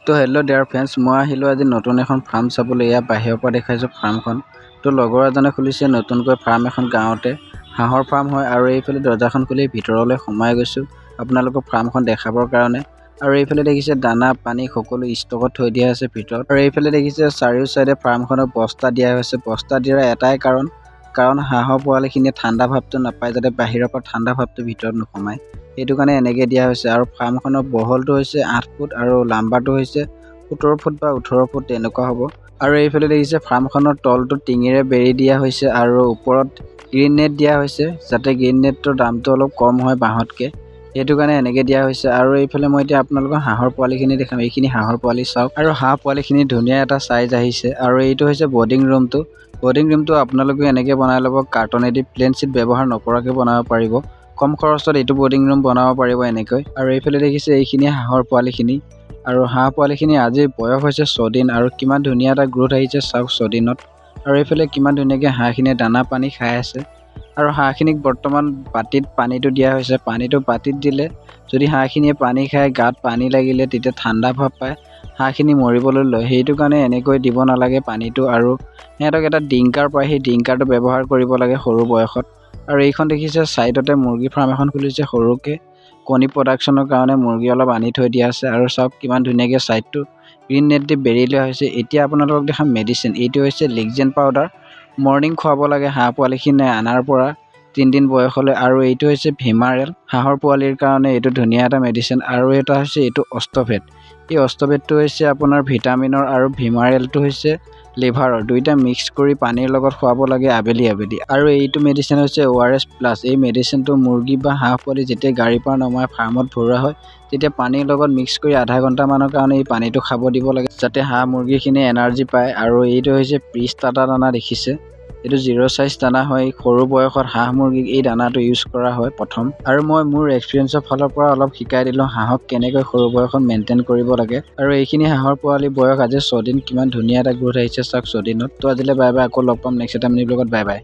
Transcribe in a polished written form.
তো hello' dear friends, মই আহিলোঁ আজি নতুন এখন ফাৰ্ম চাবলৈ। ইয়াৰ বাহিৰৰ পৰা দেখাইছোঁ ফাৰ্মখন। তো লগৰ এজনে খুলিছে নতুনকৈ ফাৰ্ম এখন গাঁৱতে, হাঁহৰ ফাৰ্ম হয়। আৰু এইফালে দৰ্জাখন খুলি ভিতৰলৈ সোমাই গৈছোঁ আপোনালোকক ফাৰ্মখন দেখাবৰ কাৰণে। আৰু এইফালে দেখিছে দানা পানী সকলো ষ্টকত থৈ দিয়া আছে ভিতৰত। আৰু এইফালে দেখিছে চাৰিও চাইডে ফাৰ্মখনৰ বস্তা দিয়া হৈছে। বস্তা দিয়াৰ এটাই কাৰণ হাঁহৰ পোৱালিখিনিয়ে ঠাণ্ডা ভাৱটো নাপায়, যাতে বাহিৰৰ পৰা ঠাণ্ডা ভাৱটো ভিতৰত নোসোমায়, সেইটো কাৰণে এনেকৈ দিয়া হৈছে। আৰু ফাৰ্মখনৰ বহলটো হৈছে 8 ফুট আৰু লাম্বাৰটো হৈছে 17 ফুট বা 18 ফুট তেনেকুৱা হ'ব। আৰু এইফালে দেখিছে ফাৰ্মখনৰ তলটো টিঙেৰে বেৰি দিয়া হৈছে আৰু ওপৰত গ্ৰীণ নেট দিয়া হৈছে, যাতে গ্ৰীণ নেটৰ দামটো অলপ কম হয় বাঁহতকৈ, সেইটো কাৰণে এনেকৈ দিয়া হৈছে। আৰু এইফালে মই এতিয়া আপোনালোকৰ হাঁহৰ পোৱালিখিনি দেখাম। এইখিনি হাঁহৰ পোৱালি চাওক, আৰু হাঁহ পোৱালিখিনি ধুনীয়া এটা চাইজ আহিছে। আৰু এইটো হৈছে বৰ্ডিং ৰুমটো। বৰ্ডিং ৰুমটো আপোনালোকে এনেকৈ বনাই ল'ব, কাৰ্টনেদি প্লেন চিট ব্যৱহাৰ নকৰাকৈ বনাব পাৰিব। কম খৰচত এইটো বৰ্ডিং ৰুম বনাব পাৰিব এনেকৈ। আৰু এইফালে দেখিছে এইখিনি হাঁহৰ পোৱালিখিনি। আৰু হাঁহ পোৱালিখিনি আজিৰ বয়স হৈছে 6 দিন। আৰু কিমান ধুনীয়া এটা গ্ৰোথ আহিছে চাওক 6 দিনত। আৰু এইফালে কিমান ধুনীয়াকৈ হাঁহখিনিয়ে দানা পানী খাই আছে। আৰু হাঁহখিনিক বৰ্তমান বাতিত পানীটো দিয়া হৈছে। পানীটো বাতিত দিলে যদি হাঁহখিনিয়ে পানী খাই গাত পানী লাগিলে তেতিয়া ঠাণ্ডা ভাৱ পায়, হাঁহখিনি মৰিবলৈ লয়, সেইটো কাৰণে এনেকৈ দিব নালাগে পানীটো। আৰু সিহঁতক এটা ডিংকাৰ পায়, সেই ডিংকাৰটো ব্যৱহাৰ কৰিব লাগে সৰু বয়সত। আৰু এইখন দেখিছে ছাইডতে মুৰ্গী ফাৰ্ম এখন খুলিছে সৰুকৈ, কণী প্ৰডাকশ্যনৰ কাৰণে মুৰ্গী অলপ আনি থৈ দিয়া আছে। আৰু চাওক কিমান ধুনীয়াকৈ ছাইডটো গ্ৰীণ নেট দি বেৰি লোৱা হৈছে। এতিয়া আপোনালোকক দেখাম মেডিচিন। এইটো হৈছে লিগজেন পাউডাৰ, মৰ্ণিং খুৱাব লাগে হাঁহ পোৱালিখিনি অনাৰ পৰা 3 দিন বয়সলৈ। আৰু এইটো হৈছে ভিমাৰেল, হাঁহৰ পোৱালিৰ কাৰণে এইটো ধুনীয়া এটা মেডিচিন। আৰু এটা হৈছে এইটো অষ্টভেট। এই অষ্টভেটটো হৈছে আপোনাৰ ভিটামিনৰ, আৰু ভিমাৰেলটো হৈছে লিভাৰৰ, দুইটা মিক্স কৰি পানীৰ লগত খুৱাব লাগে আবেলি আবেলি। আৰু এইটো মেডিচিন হৈছে ORS প্লাছ। এই মেডিচিনটো মুৰ্গী বা হাঁহ পোৱালি যেতিয়া গাড়ীৰ পৰা নমাই ফাৰ্মত ভৰোৱা হয়, তেতিয়া পানীৰ লগত মিক্স কৰি আধা ঘণ্টামানৰ কাৰণে এই পানীটো খাব দিব লাগে, যাতে হাঁহ মুৰ্গীখিনিয়ে এনাৰ্জি পায়। আৰু এইটো হৈছে প্ৰিষ্টাটা দানা, দেখিছে এইটো 0 চাইজ দানা হয়। সৰু বয়সত হাঁহ মুৰ্গীক এই দানাটো ইউজ কৰা হয় প্ৰথম। আৰু মই মোৰ এক্সপিৰিয়েঞ্চৰ ফালৰ পৰা অলপ শিকাই দিলোঁ হাঁহক কেনেকৈ সৰু বয়সত মেইনটেইন কৰিব লাগে। আৰু এইখিনি হাঁহৰ পোৱালি বয়স আজি 6 দিন, কিমান ধুনীয়া এটা গ্ৰোথ আহিছে চাওক 6 দিনত। তো আজিলৈ বাই বাই, আকৌ লগ পাম নেক্সট এটা মিনি ব্লগত। Bye bye.